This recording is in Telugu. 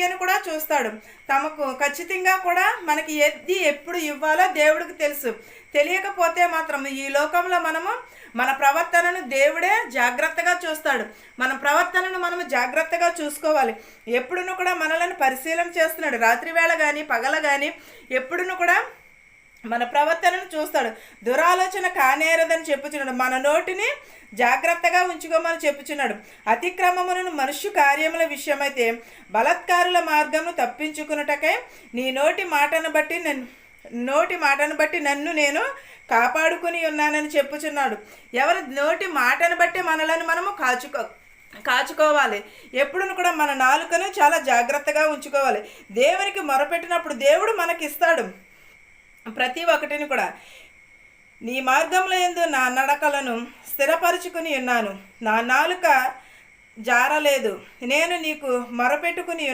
క్రియను కూడా చూస్తాడు. తమకు ఖచ్చితంగా కూడా మనకి ఏది ఎప్పుడు ఇవ్వాలో దేవుడికి తెలుసు. తెలియకపోతే మాత్రం ఈ లోకంలో మనము మన ప్రవర్తనను దేవుడే జాగ్రత్తగా చూస్తాడు. మన ప్రవర్తనను మనము జాగ్రత్తగా చూసుకోవాలి. ఎప్పుడును కూడా మనలను పరిశీలన చేస్తున్నాడు. రాత్రి వేళ కానీ పగల కానీ ఎప్పుడును కూడా మన ప్రవర్తనను చూస్తాడు. దురాలోచన కానేరదని చెప్పుచున్నాడు. మన నోటిని జాగ్రత్తగా ఉంచుకోమని చెప్పుచున్నాడు. అతిక్రమములను మనుష్య కార్యముల విషయమైతే బలత్కారుల మార్గమును తప్పించుకున్నటకై నీ నోటి మాటను బట్టి నన్ను నేను కాపాడుకుని ఉన్నానని చెప్పుచున్నాడు. ఎవరి నోటి మాటను బట్టి మనలను మనము కాచుకోవాలి. ఎప్పుడును కూడా మన నాలుకను చాలా జాగ్రత్తగా ఉంచుకోవాలి. దేవునికి మొరపెట్టినప్పుడు దేవుడు మనకిస్తాడు ప్రతి ఒక్కటిని కూడా. నీ మార్గంలో యందు నా నడకలను స్థిరపరుచుకుని ఉన్నాను. నా నాలుక జారలేదు. నేను నీకు మొరపెట్టుకుని